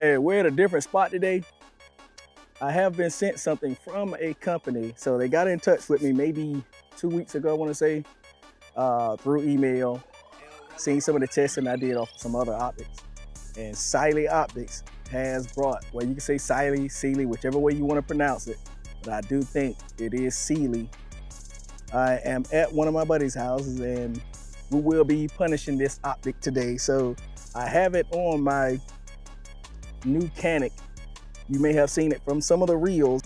Hey, we're at a different spot today. I have been sent something from a company. So they got in touch with me maybe 2 weeks ago, I want to say, through email, seeing some of the testing I did off some other optics. And Cyelee Optics has brought, well, you can say Cyelee, whichever way you want to pronounce it, but I do think it is Cyelee. I am at one of my buddy's houses and we will be punishing this optic today. So I have it on my new Canic. You may have seen it from some of the reels.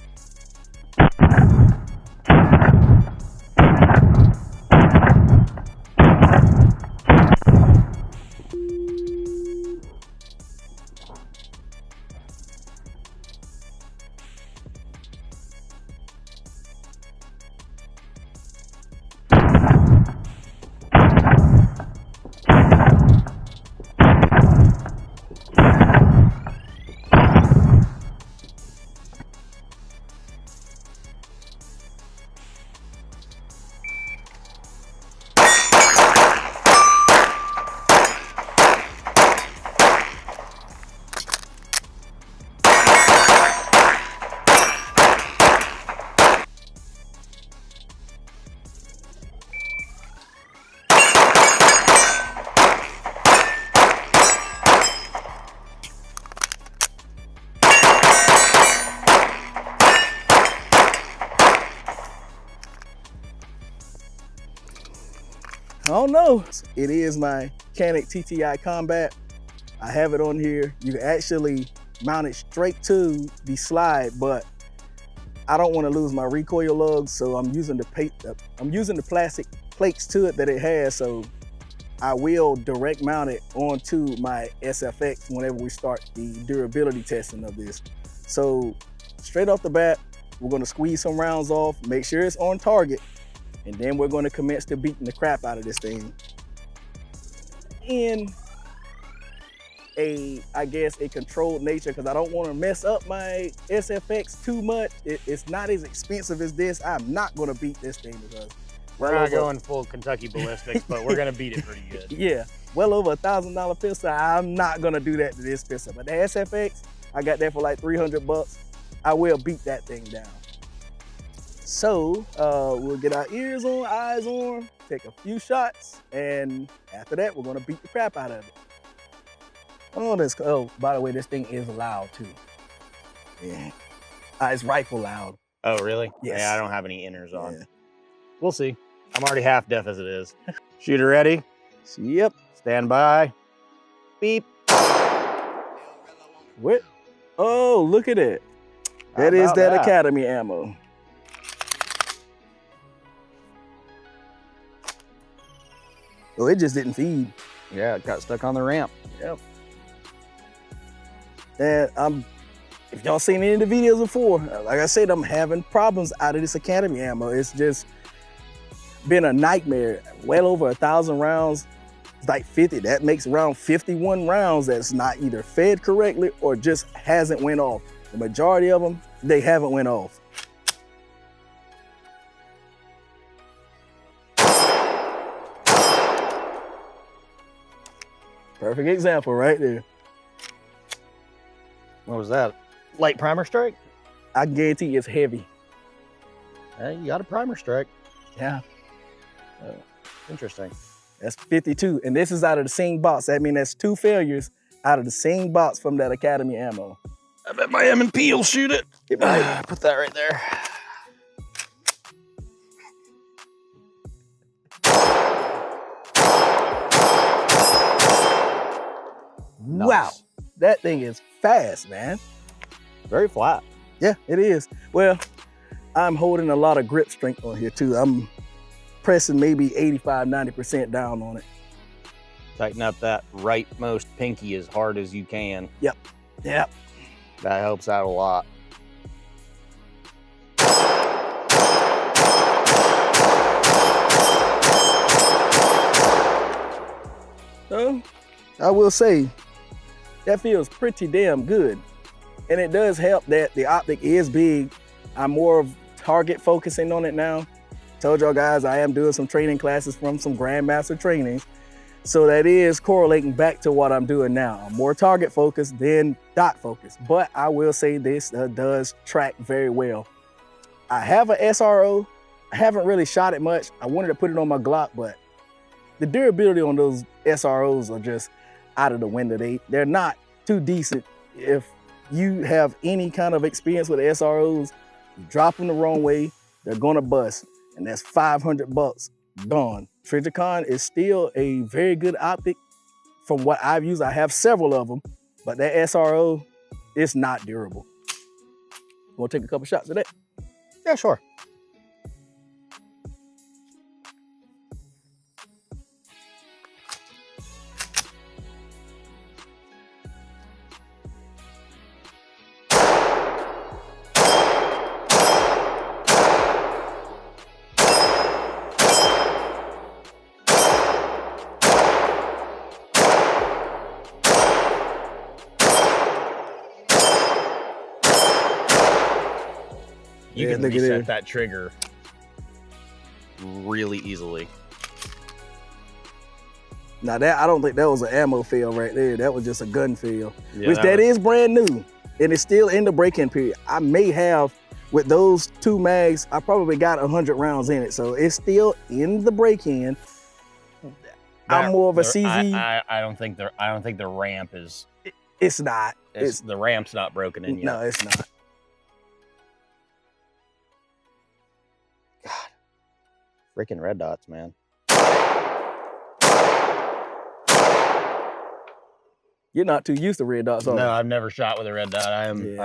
I don't know. It is my Canic TTI Combat. I have it on here. You can actually mount it straight to the slide, but I don't want to lose my recoil lugs, so I'm using the plastic plates to it that it has, so I will direct mount it onto my SFX whenever we start the durability testing of this. So straight off the bat, we're going to squeeze some rounds off, make sure it's on target, and then we're going to commence to beating the crap out of this thing in I guess a controlled nature, because I don't want to mess up my SFX too much. It's not as expensive as this. I'm not going to beat this thing because we're not going full Kentucky ballistics, but we're going to beat it pretty good. Yeah, well over $1,000 pistol. I'm not going to do that to this pistol, but the SFX, I got that for like 300 bucks. I will beat that thing down. So we'll get our ears on, eyes on, take a few shots, and after that, we're gonna beat the crap out of it. Oh, by the way, this thing is loud too. Yeah, it's rifle loud. Oh, really? Yes. Yeah, I don't have any inners on. Yeah. We'll see. I'm already half deaf as it is. Shooter ready? Yep. Stand by. Beep. What? Oh, look at it. That is that Academy ammo. Oh, it just didn't feed. Yeah, it got stuck on the ramp. Yep. And if y'all seen any of the videos before, like I said, I'm having problems out of this Academy ammo. It's just been a nightmare. Well over 1,000 rounds. It's like 50. That makes around 51 rounds that's not either fed correctly or just hasn't went off. The majority of them, they haven't went off. Perfect example right there. What was that? Light primer strike? I guarantee it's heavy. Hey, you got a primer strike. Yeah. Interesting. That's 52, and this is out of the same box. I mean, that's 2 failures out of the same box from that Academy ammo. I bet my M&P will shoot it. Put that right there. Nice. Wow, that thing is fast, man. Very flat. Yeah, it is. Well, I'm holding a lot of grip strength on here too. I'm pressing maybe 85, 90% down on it. Tighten up that rightmost pinky as hard as you can. Yep, yep. That helps out a lot. So, I will say, that feels pretty damn good. And it does help that the optic is big. I'm more of target focusing on it now. Told y'all guys I am doing some training classes from some Grandmaster trainings. So that is correlating back to what I'm doing now. I'm more target focused than dot focused, but I will say this does track very well. I have an SRO. I haven't really shot it much. I wanted to put it on my Glock, but the durability on those SROs are just out of the window. They're not too decent. If you have any kind of experience with SROs, you drop them the wrong way, they're gonna bust, and that's $500 gone. Trijicon is still a very good optic from what I've used. I have several of them, but that SRO is not durable. Want to take a couple shots of that? Yeah, sure. You can reset that trigger really easily. Now that, I don't think that was an ammo fail right there. That was just a gun fail, Yeah, which that is brand new and it's still in the break-in period. I may have, with those 2 mags, I probably got 100 rounds in it. So it's still in the break-in. I'm more of a CZ. I don't think the ramp is. It's not. The ramp's not broken in yet. No, it's not. Freaking red dots, man. You're not too used to red dots, are you? No, I've never shot with a red dot. I'm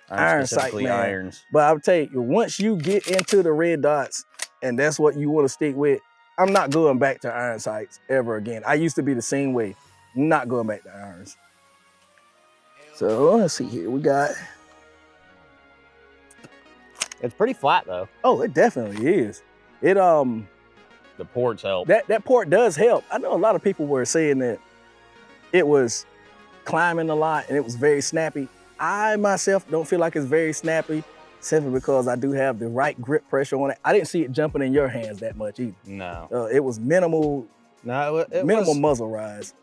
iron sight, specifically man. irons. But I'll tell you, once you get into the red dots and that's what you want to stick with, I'm not going back to iron sights ever again. I used to be the same way. Not going back to irons. So let's see here. We got. It's pretty flat though. Oh, it definitely is. It The ports help. That port does help. I know a lot of people were saying that it was climbing a lot and it was very snappy. I myself don't feel like it's very snappy, simply because I do have the right grip pressure on it. I didn't see it jumping in your hands that much either. No. It was minimal. No, minimal muzzle rise.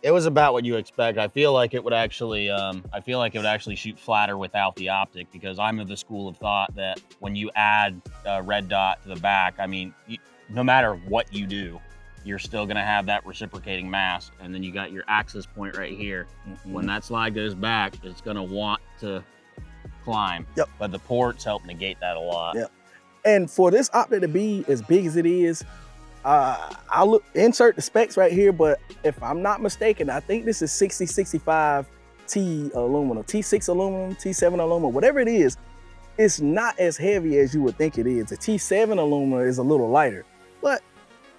It was about what you expect. I feel like it would actually, shoot flatter without the optic, because I'm of the school of thought that when you add a red dot to the back, I mean, no matter what you do, you're still gonna have that reciprocating mass, and then you got your access point right here. Mm-hmm. When that slide goes back, it's gonna want to climb. Yep. But the ports help negate that a lot. Yep. And for this optic to be as big as it is, I'll insert the specs right here, but if I'm not mistaken, I think this is 6065 T aluminum, T6 aluminum, T7 aluminum, whatever it is. It's not as heavy as you would think it is. The T7 aluminum is a little lighter, but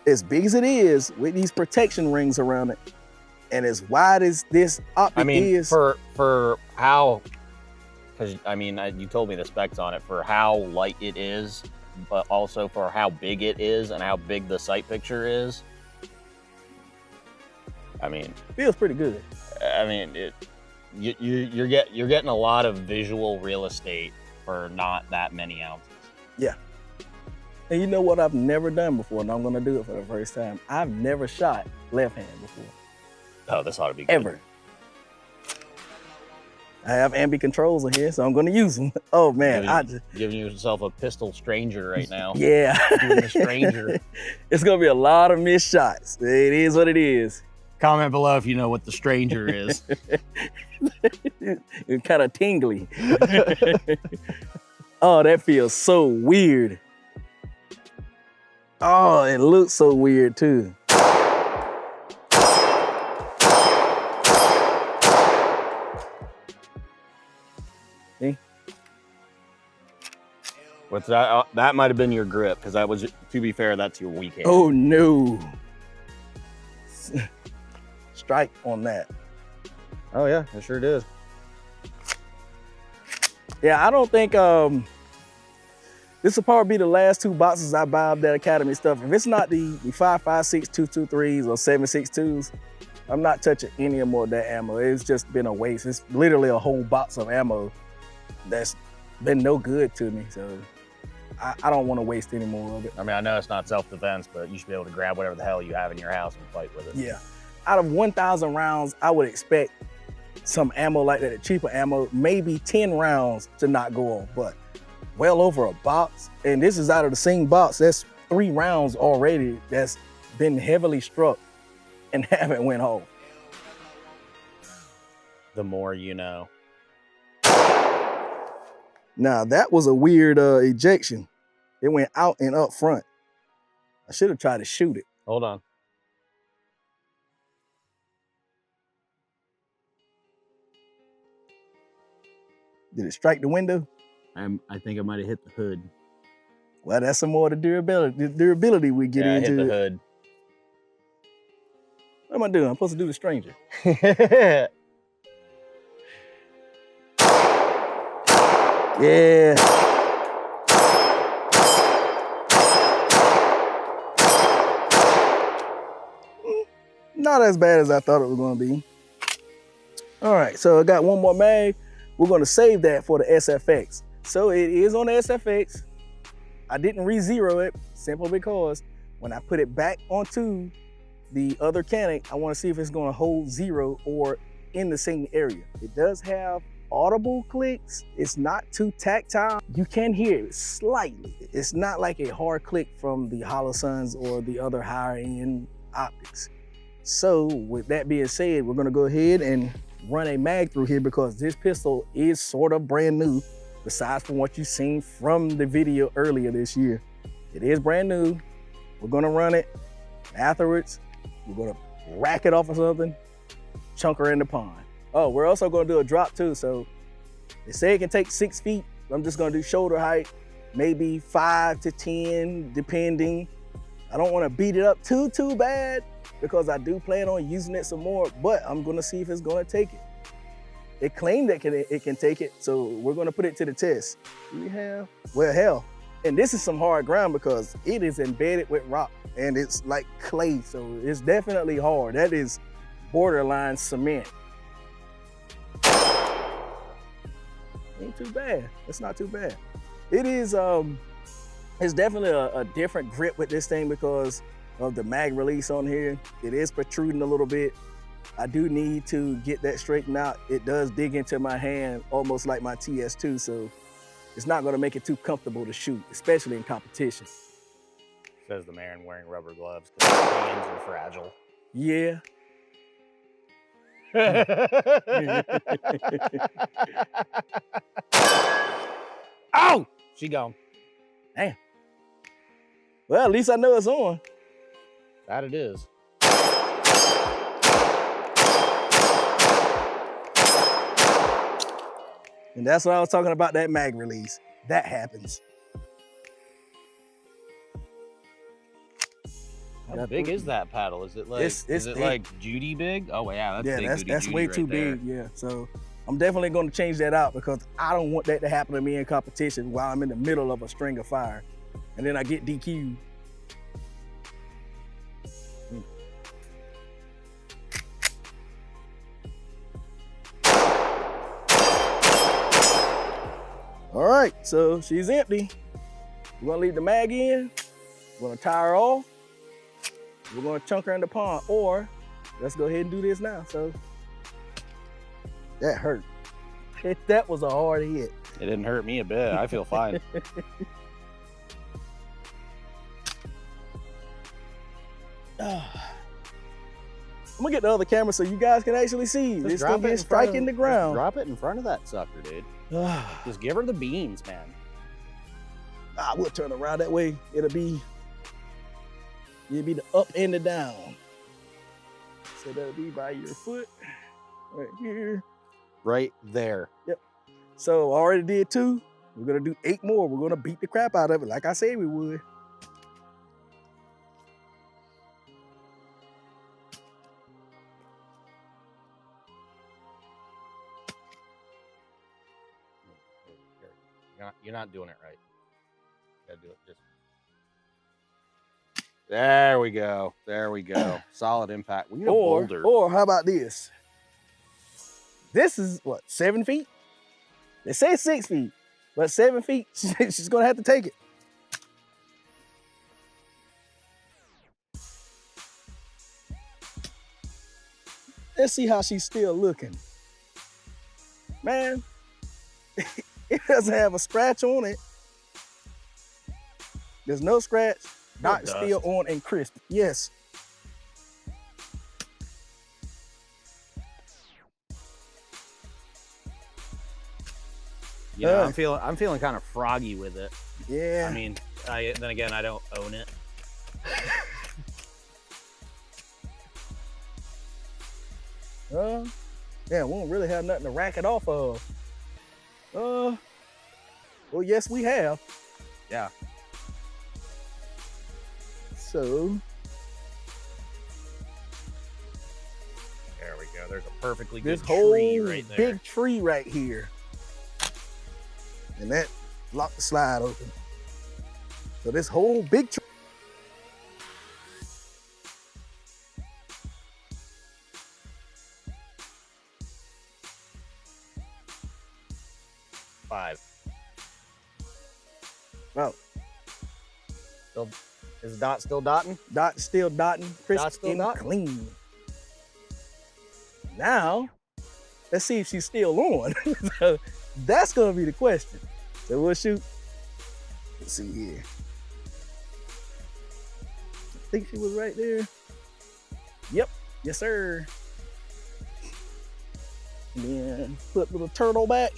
as big as it is, with these protection rings around it, and as wide as this optic is. For how, because I mean, you told me the specs on it, for how light it is, but also for how big it is and how big the sight picture is. I mean, feels pretty good. I mean, you're getting a lot of visual real estate for not that many ounces. Yeah. And you know what I've never done before, and I'm gonna do it for the first time. I've never shot left hand before. Oh, this ought to be good. Ever. I have ambi controls in here, so I'm gonna use them. Oh man, giving yourself a pistol stranger right now. Yeah. Doing the stranger. It's gonna be a lot of missed shots. It is what it is. Comment below if you know what the stranger is. It's kind of tingly. Oh, that feels so weird. Oh, it looks so weird too. See? What's that? That might have been your grip, because that was, to be fair, that's your weak hand. Oh no. Strike on that. Oh yeah, it sure did. Yeah, I don't think this will probably be the last 2 boxes I buy of that Academy stuff. If it's not the 5.56 223s or 7.62s, I'm not touching any more of that ammo. It's just been a waste. It's literally a whole box of ammo that's been no good to me. So I don't want to waste any more of it. I mean, I know it's not self-defense, but you should be able to grab whatever the hell you have in your house and fight with it. Yeah. Out of 1,000 rounds, I would expect some ammo like that, cheaper ammo, maybe 10 rounds to not go off, but well over a box. And this is out of the same box. That's 3 rounds already that's been heavily struck and haven't went off. The more you know. Now that was a weird ejection. It went out and up front. I should have tried to shoot it. Hold on. Did it strike the window? I think I might have hit the hood. Well, that's some more of the durability we get into. Yeah, hit the hood. What am I doing? I'm supposed to do the stranger. Yeah. Not as bad as I thought it was going to be. All right, so I got one more mag. We're going to save that for the SFX. So it is on the SFX. I didn't re-zero it simply because when I put it back onto the other cannon, I want to see if it's going to hold 0 or in the same area. It does have audible clicks. It's not too tactile. You can hear it slightly. It's not like a hard click from the Holosuns or the other higher end optics. So with that being said, we're gonna go ahead and run a mag through here because this pistol is sort of brand new, besides from what you've seen from the video earlier this year. It is brand new. We're gonna run it. Afterwards, we're gonna rack it off of something, chunk her in the pond. Oh, we're also gonna do a drop too. So they say it can take 6 feet. I'm just gonna do shoulder height, maybe 5 to 10, depending. I don't wanna beat it up too bad because I do plan on using it some more, but I'm gonna see if it's gonna take it. It claimed that it can take it, so we're gonna put it to the test. Do we have? Well, hell. And this is some hard ground because it is embedded with rock and it's like clay, so it's definitely hard. That is borderline cement. Ain't too bad. It's not too bad. It is, it's definitely a different grip with this thing because of the mag release on here. It is protruding a little bit. I do need to get that straightened out. It does dig into my hand almost like my TS2, so it's not gonna make it too comfortable to shoot, especially in competition. Says the man wearing rubber gloves because his hands are fragile. Yeah. Oh, she gone. Damn. Well, at least I know it's on. That it is. And that's what I was talking about, that mag release. That happens. How big is that paddle? Is it like is it like Judy big? Oh yeah, that's big. That's way too big. Yeah, so I'm definitely going to change that out because I don't want that to happen to me in competition while I'm in the middle of a string of fire, and then I get DQ'd. All right, so she's empty. We're gonna leave the mag in. We're gonna tie her off. We're gonna chunk her in the pond, or let's go ahead and do this now. So that hurt. That was a hard hit. It didn't hurt me a bit. I feel fine. I'm gonna get the other camera so you guys can actually see. This thing is striking the ground. Drop it in front of that sucker, dude. Just give her the beans, man. We'll turn around that way. It'll be the up and the down. So that'll be by your foot, right here. Right there. Yep. So I already did 2. We're gonna do 8 more. We're gonna beat the crap out of it like I said we would. You're not doing it right. You gotta do it just. There we go. There we go. Solid impact. We need a boulder. Or how about this? This is what, 7 feet? They say 6 feet, but 7 feet. She's gonna have to take it. Let's see how she's still looking. Man, it doesn't have a scratch on it. There's no scratch. Dot still on and crisp. Yes. Yeah, I'm feeling kind of froggy with it. Yeah. I mean, then again, I don't own it. Yeah, we don't really have nothing to rack it off of. Well, yes, we have. Yeah. So. There we go. There's a perfectly this good whole tree right there. big tree right here. And that locked the slide open. So this whole big tree. Five. Wow. Still, is Dot still dotting? Dot still dotting, crisp Dot still and dotting? clean. Now, let's see if she's still on. So that's gonna be the question. So we'll shoot. Let's see here. I think she was right there. Yep, yes sir. And then put little turtle back.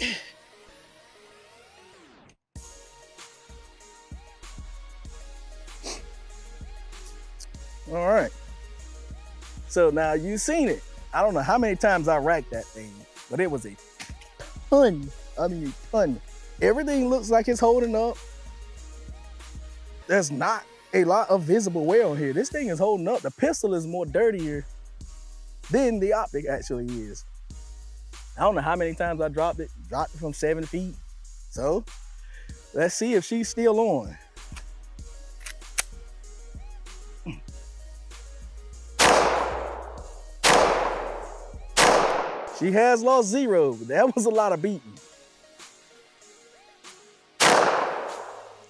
All right. So now you've seen it. I don't know how many times I racked that thing, but it was a ton. I mean, a ton. Everything looks like it's holding up. There's not a lot of visible wear on here. This thing is holding up. The pistol is more dirtier than the optic actually is. I don't know how many times I dropped it from 7 feet. So let's see if she's still on. She has lost 0, but that was a lot of beating.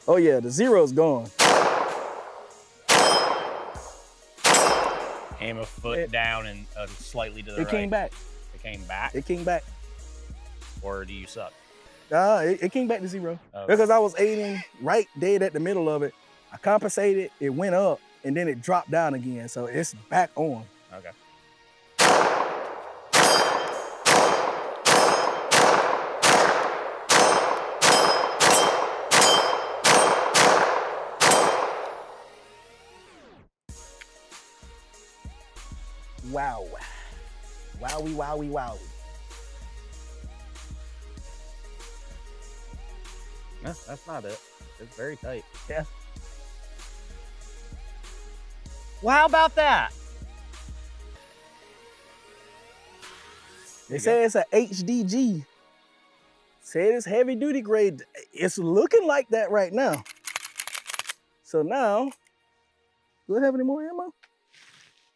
Oh yeah, the 0's gone. Aim a foot down and slightly to the right. It came back. It came back? It came back. Or do you suck? It came back to 0. Okay. Because I was aiming right dead at the middle of it. I compensated, it went up, and then it dropped down again. So it's back on. Okay. Wow. Wowie, wowie, wowie. No, that's not it. It's very tight. Yeah. Well, how about that? They say it's a HDG. Say it's heavy duty grade. It's looking like that right now. So now, do I have any more ammo?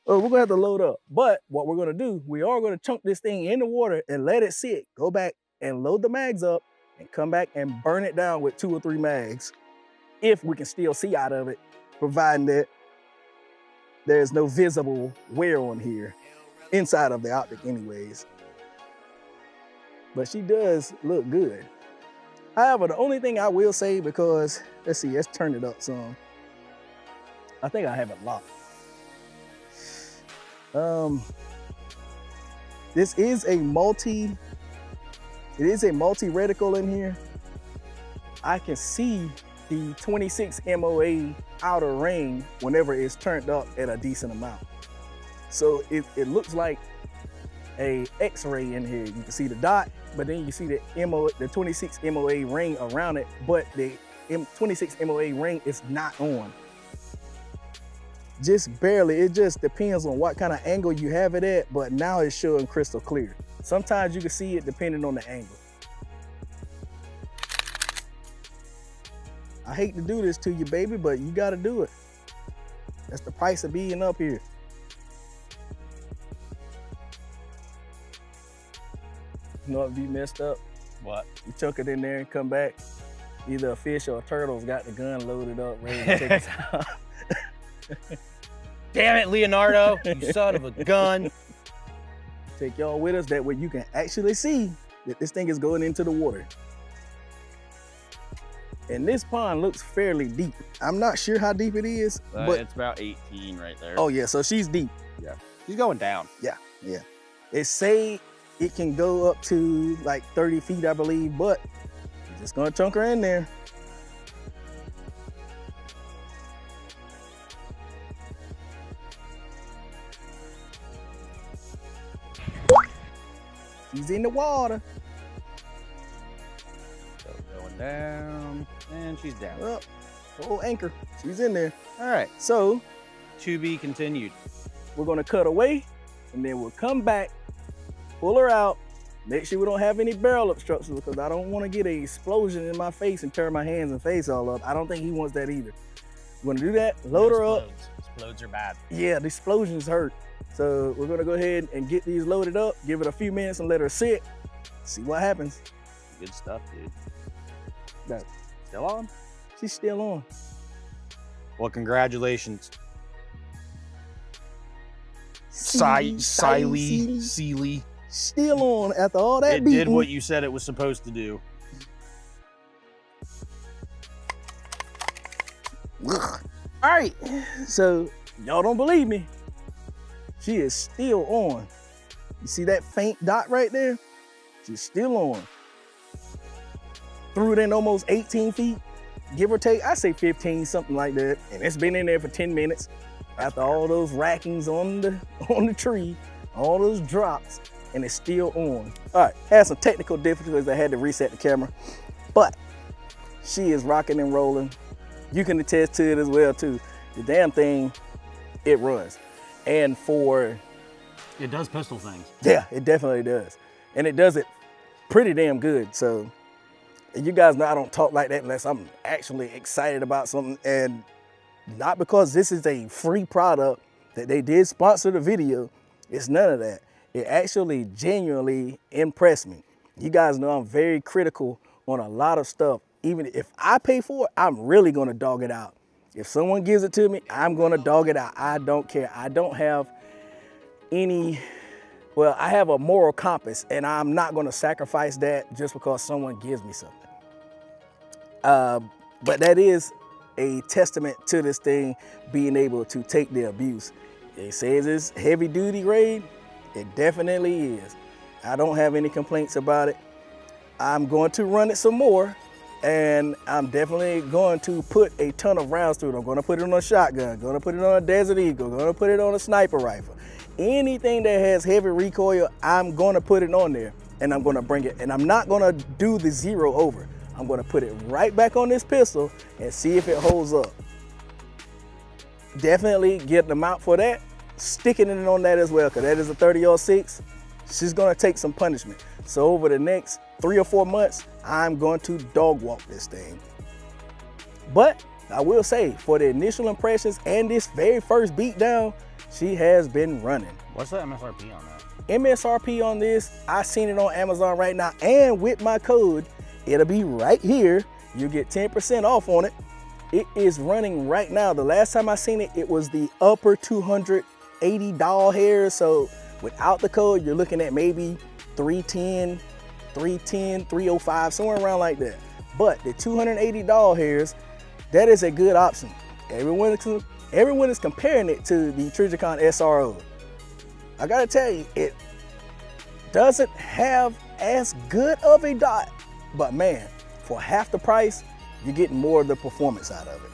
Oh, we're gonna have to load up. But what we're gonna do, we are gonna chunk this thing in the water and let it sit. Go back and load the mags up and come back and burn it down with 2 or 3 mags. If we can still see out of it, providing that there's no visible wear on here, inside of the optic anyways. But she does look good. However, the only thing I will say, because, let's see, let's turn it up some. I think I have it locked. This is a multi reticle in here. I can see the 26 MOA outer ring whenever it's turned up at a decent amount. So it looks like a X-ray in here. You can see the dot, but then you see the 26 MOA ring around it, but the 26 MOA ring is not on. Just barely. It just depends on what kind of angle you have it at, but now it's showing crystal clear. Sometimes you can see it depending on the angle. I hate to do this to you, baby, but you gotta do it. That's the price of being up here. You know what would be messed up? What? You chuck it in there and come back. Either a fish or a turtle's got the gun loaded up, ready to take us out. Damn it, Leonardo, you son of a gun. Take y'all with us. That way you can actually see that this thing is going into the water. And this pond looks fairly deep. I'm not sure how deep it is, but it's about 18 right there. oh yeah, so she's deep. Yeah, she's going down. Yeah. It say it can go up to like 30 feet, I believe, but you're just gonna chunk her in there. She's in the water. So going down, and she's down. Well, oh, anchor. She's in there. All right. So To be continued. we're gonna cut away, and then we'll come back, pull her out, make sure we don't have any barrel obstructions because I don't want to get an explosion in my face and tear my hands and face all up. I don't think he wants that either. We're gonna do that, load her up. Explodes are bad. Yeah, the explosions hurt. So we're gonna go ahead and get these loaded up, give it a few minutes and let her sit, see what happens. Good stuff, dude. That, Still on? she's still on. Well, congratulations. Cyelee. Cyelee. Still on after all that It beating. did what you said it was supposed to do. All right, so y'all don't believe me. She is still on. You see that faint dot right there? She's still on. Threw it in almost 18 feet, give or take. I say 15, something like that. And it's been in there for 10 minutes. After all those rackings on the tree, all those drops, and it's still on. All right, had some technical difficulties. I had to reset the camera, but she is rocking and rolling. You can attest to it as well too. The damn thing, it runs. And It does pistol things. yeah, it definitely does. And it does it pretty damn good. So you guys know I don't talk like that unless I'm actually excited about something. And not because this is a free product that they did sponsor the video. It's none of that. It actually genuinely impressed me. You guys know I'm very critical on a lot of stuff. Even if I pay for it, I'm really gonna dog it out. If someone gives it to me, I'm gonna dog it out. I don't care. I don't have any, well, I have a moral compass and I'm not gonna sacrifice that just because someone gives me something. But that is a testament to this thing being able to take the abuse. It says it's heavy duty grade. It definitely is. I don't have any complaints about it. I'm going to run it some more, and I'm definitely going to put a ton of rounds through it. I'm going to put it on a shotgun, going to put it on a Desert Eagle, going to put it on a sniper rifle. Anything that has heavy recoil, I'm going to put it on there, and I'm going to bring it. And I'm not going to do the zero over. I'm going to put it right back on this pistol and see if it holds up. Definitely get the mount for that. Sticking it on that as well, because that is a 30-06. She's going to take some punishment. So over the next 3 or 4 months, I'm going to dog walk this thing. But I will say, for the initial impressions and this very first beat down, she has been running. What's the MSRP on that? MSRP on this, I seen it on Amazon right now, and with my code, it'll be right here. You get 10% off on it. It is running right now. The last time I seen it, it was the upper 280 doll hairs. So without the code, you're looking at maybe 310, 305, somewhere around like that. But the 280 doll hairs, that is a good option. Everyone is comparing it to the Trijicon SRO. I gotta tell you, it doesn't have as good of a dot, but man, for half the price, you're getting more of the performance out of it.